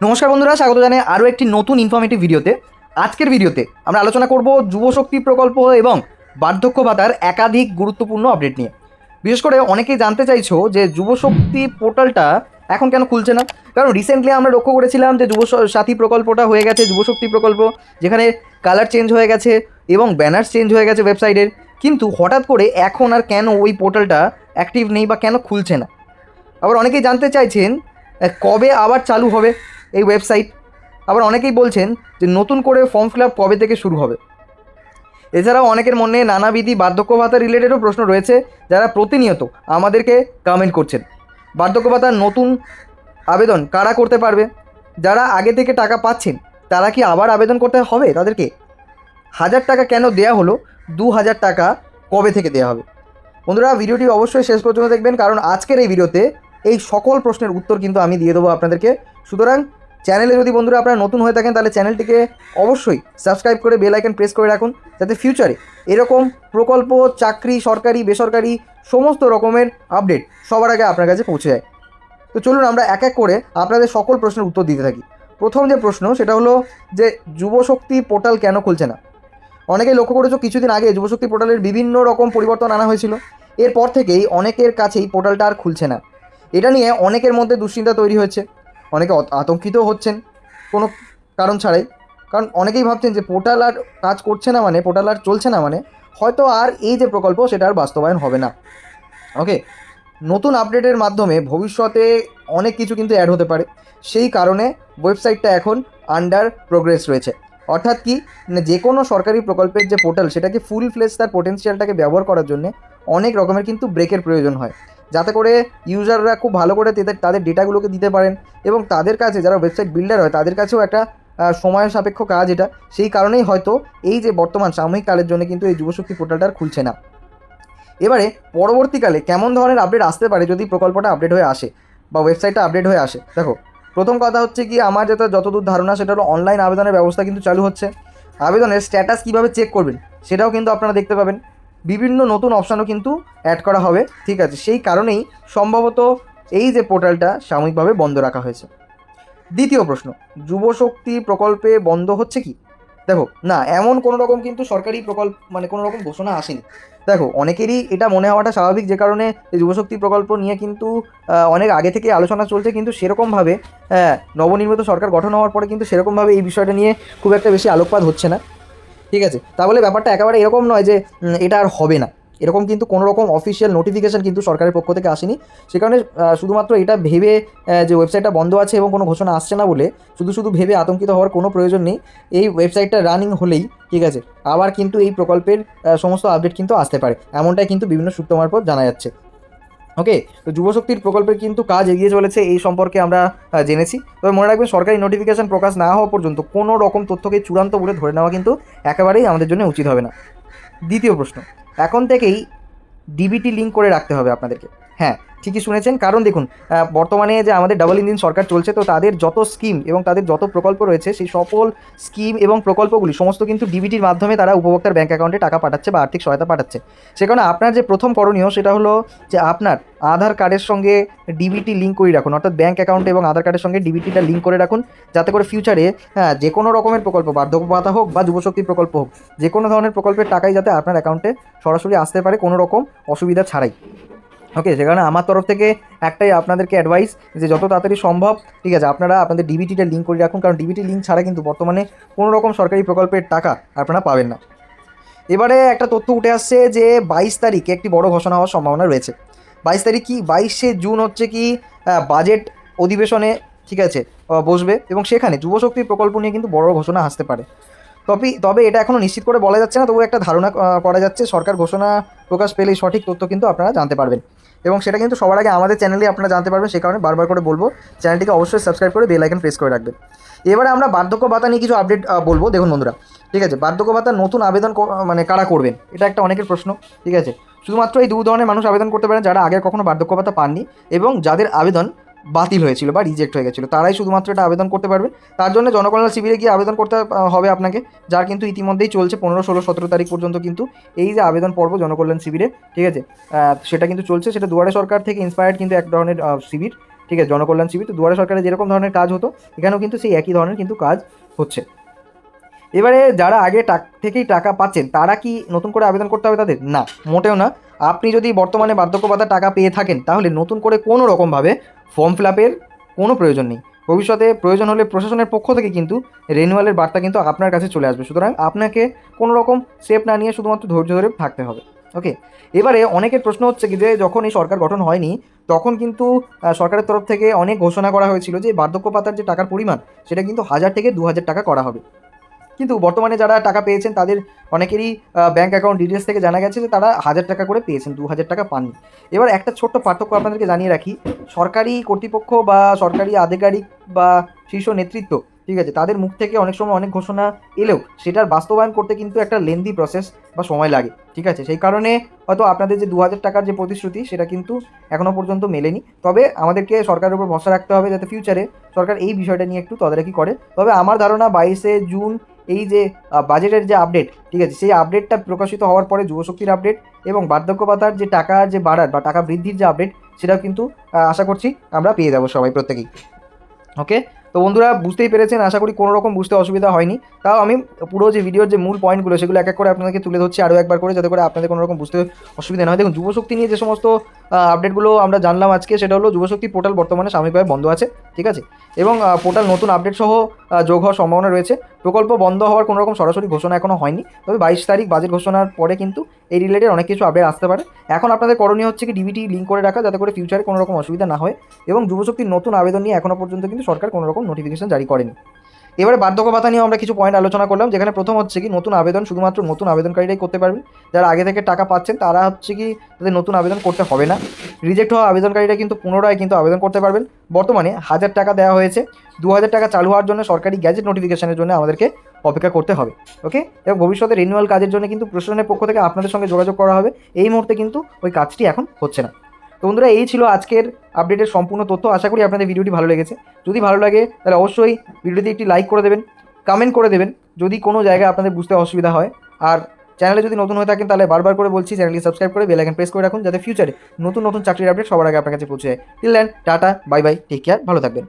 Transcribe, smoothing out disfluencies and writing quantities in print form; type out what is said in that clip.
নমস্কার বন্ধুরা, স্বাগত জানাই আরও একটি নতুন ইনফরমেটিভ ভিডিওতে। আজকের ভিডিওতে আমরা আলোচনা করব যুবশক্তি প্রকল্প এবং বার্ধক্য ভাতার একাধিক গুরুত্বপূর্ণ আপডেট নিয়ে। বিশেষ করে অনেকেই জানতে চাইছো যে যুবশক্তি পোর্টালটা এখন কেন খুলছে না। কারণ রিসেন্টলি আমরা লক্ষ্য করেছিলাম যে সাথী প্রকল্পটা হয়ে গেছে যুবশক্তি প্রকল্প, যেখানে কালার চেঞ্জ হয়ে গেছে এবং ব্যানার চেঞ্জ হয়ে গেছে ওয়েবসাইটের, কিন্তু হঠাৎ করে এখন আর কেন ওই পোর্টালটা অ্যাক্টিভ নেই বা কেন খুলছে না। আবার অনেকেই জানতে চাইছেন কবে আবার চালু হবে এই ওয়েবসাইট। আবার অনেকেই বলছেন যে নতুন করে ফর্ম ফিল আপ কবে থেকে শুরু হবে। এছাড়াও অনেকের মনে নানাবিধি বার্ধক্য ভাতা রিলেটেডও প্রশ্ন রয়েছে, যারা প্রতিনিয়ত আমাদেরকে কমেন্ট করছেন। বার্ধক্য ভাতার নতুন আবেদন কারা করতে পারবে? যারা আগে থেকে টাকা পাচ্ছেন তারা কি আবার আবেদন করতে হবে তাদেরকে? 1000 টাকা কেন দেয়া হলো, 2000 টাকা কবে থেকে দেওয়া হবে? বন্ধুরা, ভিডিওটি অবশ্যই শেষ পর্যন্ত দেখবেন, কারণ আজকের এই ভিডিওতে এই সকল প্রশ্নের উত্তর কিন্তু আমি দিয়ে দেবো আপনাদেরকে। সুতরাং চ্যানেলে যদি বন্ধুরা আপনারা নতুন হয়ে থাকেন তাহলে চ্যানেলটিকে অবশ্যই সাবস্ক্রাইব করে বেল আইকন প্রেস করে রাখুন, যাতে ফিউচারে এরকম প্রকল্প, চাকরি, সরকারি বেসরকারি সমস্ত রকমের আপডেট সবার আগে আপনার কাছে পৌঁছে যায়। তো চলুন আমরা এক এক করে আপনাদের সকল প্রশ্নের উত্তর দিতে থাকি। প্রথম যে প্রশ্ন সেটা হলো যে যুবশক্তি পোর্টাল কেন খুলছে না। অনেকেই লক্ষ্য করেছো কিছুদিন আগে যুবশক্তি পোর্টালের বিভিন্ন রকম পরিবর্তন আনা হয়েছিল, এরপর থেকেই অনেকের কাছেই পোর্টালটা আর খুলছে না। এটা নিয়ে অনেকের মধ্যে দুশ্চিন্তা তৈরি হয়েছে, অনেকে আতঙ্কিত হচ্ছেন কোনো কারণ ছাড়াই। কারণ অনেকেই ভাবছেন যে পোর্টাল আর কাজ করছে না মানে, পোর্টাল আর চলছে না মানে হয়তো আর এই যে প্রকল্প সেটা আর বাস্তবায়ন হবে না। ওকে, নতুন আপডেটের মাধ্যমে ভবিষ্যতে অনেক কিছু কিন্তু অ্যাড হতে পারে, সেই কারণে ওয়েবসাইটটা এখন আন্ডার প্রোগ্রেস রয়েছে। অর্থাৎ কি, যে কোনো সরকারি প্রকল্পের যে পোর্টাল সেটাকে ফুল ফ্লেজ তার পোটেনশিয়ালটাকে ব্যবহার করার জন্য অনেক রকমের কিন্তু ব্রেকের প্রয়োজন হয়, যাতে করে ইউজাররা খুব ভালো করে তাদের ডেটাগুলোকে দিতে পারেন এবং তাদের কাছে যারা ওয়েবসাইট বিল্ডার হয় তাদের কাছেও একটা সময় সাপেক্ষ কাজ এটা। সেই কারণেই হয়তো এই যে বর্তমান সাময়িক কালের জন্য কিন্তু এই যুবশক্তি পোর্টালটা আর খুলছে না। এবারে পরবর্তীকালে কেমন ধরনের আপডেট আসতে পারে যদি প্রকল্পটা আপডেট হয়ে আসে বা ওয়েবসাইটটা আপডেট হয়ে আসে। দেখো, প্রথম কথা হচ্ছে কি, আমার যতদূর ধারণা সেটা হলো অনলাইন আবেদনের ব্যবস্থা কিন্তু চালু হচ্ছে। আবেদনের স্ট্যাটাস কীভাবে চেক করবেন সেটাও কিন্তু আপনারা দেখতে পাবেন। বিভিন্ন নতুন অপশানও কিন্তু অ্যাড করা হবে, ঠিক আছে। সেই কারণেই সম্ভবত এই যে পোর্টালটা সাময়িকভাবে বন্ধ রাখা হয়েছে। দ্বিতীয় প্রশ্ন, যুবশক্তি প্রকল্পে বন্ধ হচ্ছে কি? দেখো না, এমন কোনো রকম কিন্তু সরকারি প্রকল্প মানে কোনো রকম ঘোষণা আসেনি। দেখো, অনেকেরই এটা মনে হওয়াটা স্বাভাবিক, যে কারণে এই যুবশক্তি প্রকল্প নিয়ে কিন্তু অনেক আগে থেকে আলোচনা চলছে, কিন্তু সেরকমভাবে নবনির্মিত সরকার গঠন হওয়ার পরে কিন্তু সেরকমভাবে এই বিষয়টা নিয়ে খুব একটা বেশি আলোকপাত হচ্ছে না, ঠিক আছে। তা বলে ব্যাপারটা একেবারে এরকম নয় যে এটা আর হবে না, এরকম কিন্তু কোনো রকম অফিসিয়াল নোটিফিকেশান কিন্তু সরকারের পক্ষ থেকে আসেনি। সে কারণে শুধুমাত্র এটা ভেবে যে ওয়েবসাইটটা বন্ধ আছে এবং কোনো ঘোষণা আসছে না বলে শুধু ভেবে আতঙ্কিত হওয়ার কোনো প্রয়োজন নেই। এই ওয়েবসাইটটা রানিং হলেই, ঠিক আছে, আবার কিন্তু এই প্রকল্পের সমস্ত আপডেট কিন্তু আসতে পারে, এমনটাই কিন্তু বিভিন্ন সূত্র মারফত জানা যাচ্ছে। ওকে, তো যুবশক্তির প্রকল্পের কিন্তু কাজ এগিয়ে চলেছে, এই সম্পর্কে আমরা জেনেছি। তবে মনে রাখবেন, সরকারি নোটিফিকেশান প্রকাশ না হওয়া পর্যন্ত কোনো রকম তথ্যকে চূড়ান্ত বলে ধরে নেওয়া কিন্তু একেবারেই আমাদের জন্য উচিত হবে না। দ্বিতীয় প্রশ্ন, এখন থেকেই ডিবিটি লিঙ্ক করে রাখতে হবে আপনাদেরকে। হ্যাঁ, ঠিকই শুনেছেন, কারণ দেখুন বর্তমানে যে আমাদের ডাবল ইঞ্জিন সরকার চলছে, তো তাদের যত স্কিম এবং তাদের যত প্রকল্প রয়েছে সেই সকল স্কিম এবং প্রকল্পগুলি সমস্ত কিন্তু ডিবিটির মাধ্যমে তারা উপভোক্তার ব্যাঙ্ক অ্যাকাউন্টে টাকা পাঠাচ্ছে বা আর্থিক সহায়তা পাঠাচ্ছে। সে কারণে আপনার যে প্রথম করণীয় সেটা হলো যে আপনার আধার কার্ডের সঙ্গে ডিবিটি লিঙ্ক করে রাখুন, অর্থাৎ ব্যাঙ্ক অ্যাকাউন্টে এবং আধার কার্ডের সঙ্গে ডিবিটিটা লিঙ্ক করে রাখুন, যাতে করে ফিউচারে যে কোনো রকমের প্রকল্প, বার্ধক্য ভাতা হোক বা যুবশক্তি প্রকল্প হোক, যে কোনো ধরনের প্রকল্পের টাকাই যাতে আপনার অ্যাকাউন্টে সরাসরি আসতে পারে কোনো রকম অসুবিধা ছাড়াই। ওকে, সেখানে আমার তরফ থেকে একটাই আপনাদেরকে অ্যাডভাইস, যে যত তাড়াতাড়ি সম্ভব, ঠিক আছে, আপনারা আপনাদের ডিবিটিটা লিঙ্ক করে রাখুন, কারণ ডিবিটি লিঙ্ক ছাড়া কিন্তু বর্তমানে কোনো রকম সরকারি প্রকল্পের টাকা আপনারা পাবেন না। এবারে একটা তথ্য উঠে আসছে যে 22 তারিখে একটি বড় ঘোষণা হওয়ার সম্ভাবনা রয়েছে। 22 তারিখ কি, 22শে জুন হচ্ছে কি বাজেট অধিবেশনে, ঠিক আছে, বসবে এবং সেখানে যুবশক্তি প্রকল্প নিয়ে কিন্তু বড় ঘোষণা আসতে পারে। তবে এটা এখনও নিশ্চিত করে বলা যাচ্ছে না, তবু একটা ধারণা করা যাচ্ছে। সরকার ঘোষণা প্রকাশ পেলেই সঠিক তথ্য কিন্তু আপনারা জানতে পারবেন এবং সেটা কিন্তু সবার আগে আমাদের চ্যানেলে আপনারা জানতে পারবেন। সে কারণে বারবার করে বলবো, চ্যানেলটিকে অবশ্যই সাবস্ক্রাইব করে বেল আইকন প্রেস করে রাখবেন। এবারে আমরা বার্ধক্য ভাতা নিয়ে কিছু আপডেট বলবো। দেখুন বন্ধুরা, ঠিক আছে, বার্ধক্য ভাতার নতুন আবেদন মানে কারা করবেন, এটা একটা অনেকের প্রশ্ন, ঠিক আছে। শুধুমাত্র এই দু ধরনের মানুষ আবেদন করতে পারেন, যারা আগে কখনো বার্ধক্য ভাতা পাননি এবং যাদের আবেদন বাতিল হয়েছিল বা রিজেক্ট হয়ে গেছিলো, তারাই শুধুমাত্র এটা আবেদন করতে পারবেন। তার জন্য জনকল্যাণ শিবিরে গিয়ে আবেদন করতে হবে আপনাকে, যার কিন্তু ইতিমধ্যেই চলছে 15, 16, 17 তারিখ পর্যন্ত কিন্তু এই যে আবেদন পর্ব জনকল্যাণ শিবিরে, ঠিক আছে, সেটা কিন্তু চলছে। সেটা দুয়ারে সরকার থেকে ইন্সপায়ার্ড কিন্তু এক ধরনের শিবির, ঠিক আছে, জনকল্যাণ শিবির। তো দুয়ারে সরকারে যেরকম ধরনের কাজ হতো এখানেও কিন্তু সেই একই ধরনের কিন্তু কাজ হচ্ছে। এবারে যারা আগে থেকেই টাকা পাচ্ছেন তারা কি নতুন করে আবেদন করতে হবে তাদের? না, মোটেও না। আপনি যদি বর্তমানে বার্ধক্য ভাতার টাকা পেয়ে থাকেন তাহলে নতুন করে কোনো রকমভাবে ফর্ম ফিল আপের কোনো প্রয়োজন নেই। ভবিষ্যতে প্রয়োজন হলে প্রশাসনের পক্ষ থেকে কিন্তু রিনিউয়ালের বার্তা কিন্তু আপনার কাছে চলে আসবে। সুতরাং আপনাকে কোনো রকম স্টেপ না নিয়ে শুধুমাত্র ধৈর্য ধরে থাকতে হবে। ওকে, এবারে অনেকের প্রশ্ন হচ্ছে কি যে যখন এই সরকার গঠন হয়নি তখন কিন্তু সরকারের তরফ থেকে অনেক ঘোষণা করা হয়েছিল যে বার্ধক্য ভাতার যে টাকার পরিমাণ সেটা কিন্তু 1000 থেকে 2000 টাকা করা হবে। কিন্তু বর্তমানে যারা টাকা পেয়েছেন তাদের অনেকেরই ব্যাঙ্ক অ্যাকাউন্ট ডিটেলস থেকে জানা গেছে যে তারা 1000 টাকা করে পেয়েছেন, 2000 টাকা পাননি। এবার একটা ছোট্ট পার্থক্য আপনাদেরকে জানিয়ে রাখি, সরকারি কর্তৃপক্ষ বা সরকারি আধিকারিক বা শীর্ষ নেতৃত্ব, ঠিক আছে, তাদের মুখ থেকে অনেক সময় অনেক ঘোষণা এলেও সেটার বাস্তবায়ন করতে কিন্তু একটা লেন্দি প্রসেস বা সময় লাগে। ঠিক আছে, সেই কারণে হয়তো আপনাদের যে 2000 টাকার যে প্রতিশ্রুতি সেটা কিন্তু এখনও পর্যন্ত মেলেনি। তবে আমাদেরকে সরকারের উপর ভরসা রাখতে হবে যাতে ফিউচারে সরকার এই বিষয়টা নিয়ে একটু তদারকি করে। তবে আমার ধারণা 22শে জুন এই যে বাজেটের যে আপডেট, ঠিক আছে, সেই আপডেটটা প্রকাশিত হওয়ার পরে যুবশক্তির আপডেট এবং বার্ধক্য ভাতার যে টাকা যে বাড়ার বা টাকা বৃদ্ধির যে আপডেট সেটাও কিন্তু আশা করছি আমরা পেয়ে যাবো সবাই, প্রত্যেকেই। ওকে, তো বন্ধুরা বুঝতেই পেরেছেন, আশা করি কোনো রকম বুঝতে অসুবিধা হয়নি। তাও আমি পুরো যে ভিডিওর যে মূল পয়েন্টগুলো সেগুলো এক এক করে আপনাদেরকে তুলে ধরছি আরও একবার করে, যাতে করে আপনাদের কোনো রকম বুঝতে অসুবিধা না হয়। দেখুন, যুবশক্তি নিয়ে যে সমস্ত আপডেটগুলো আমরা জানলাম আজকে, সেটা হলো যুবশক্তি পোর্টাল বর্তমানে সাময়িকভাবে বন্ধ আছে, ঠিক আছে, এবং পোর্টাল নতুন আপডেট সহ যোগ হওয়ার সম্ভাবনা রয়েছে। প্রকল্প বন্ধ হওয়ার কোনো রকম সরাসরি ঘোষণা এখনও হয়নি, তবে 22 তারিখ বাজেট ঘোষণার পরে কিন্তু এই রিলেটেড অনেক কিছু আপডেট আসতে পারে। এখন আপনাদের করণীয় হচ্ছে কি ডিবিটি লিঙ্ক করে রাখা, যাতে করে ফিউচারে কোনো রকম অসুবিধা না হয়। এবং যুবশক্তির নতুন আবেদন নিয়ে এখনও পর্যন্ত কিন্তু সরকার কোনো রকম নোটিফিকেশন জারি করেনি। এবারে বার্ধক্য ভাতা নিয়েও আমরা কিছু পয়েন্ট আলোচনা করলাম, যেখানে প্রথম হচ্ছে কি নতুন আবেদন শুধুমাত্র নতুন আবেদনকারীরাই করতে পারবেন। যারা আগে থেকে টাকা পাচ্ছেন তারা হচ্ছে কি তাদের নতুন আবেদন করতে হবে না। রিজেক্ট হওয়া আবেদনকারীরা কিন্তু পুনরায় কিন্তু আবেদন করতে পারবেন। বর্তমানে 1000 টাকা দেওয়া হয়েছে, 2000 টাকা চালু হওয়ার জন্য সরকারি গ্যাজেট নোটিফিকেশনের জন্য আমাদেরকে অপেক্ষা করতে হবে। ওকে, এবং ভবিষ্যতে রিনিউয়াল কাজের জন্য কিন্তু প্রশাসনের পক্ষ থেকে আপনাদের সঙ্গে যোগাযোগ করা হবে। এই মুহূর্তে কিন্তু ওই কাজটি এখন হচ্ছে না। তো বন্ধুরা, এই ছিল আজকের আপডেটের সম্পূর্ণ তথ্য। আশা করি আপনাদের ভিডিওটি ভালো লেগেছে। যদি ভালো লাগে তাহলে অবশ্যই ভিডিওতে একটি লাইক করে দেবেন, কমেন্ট করে দেবেন যদি কোনো জায়গায় আপনাদের বুঝতে অসুবিধা হয়। আর চ্যানেলে যদি নতুন হয়ে থাকেন তাহলে বারবার করে বলছি চ্যানেলটি সাবস্ক্রাইব করে বেল আইকন প্রেস করে রাখুন, যাতে ফিউচারে নতুন নতুন চাকরির আপডেট সবার আগে আপনার কাছে পৌঁছে যায়। Till then, tata, bye bye, take care, ভালো থাকবেন।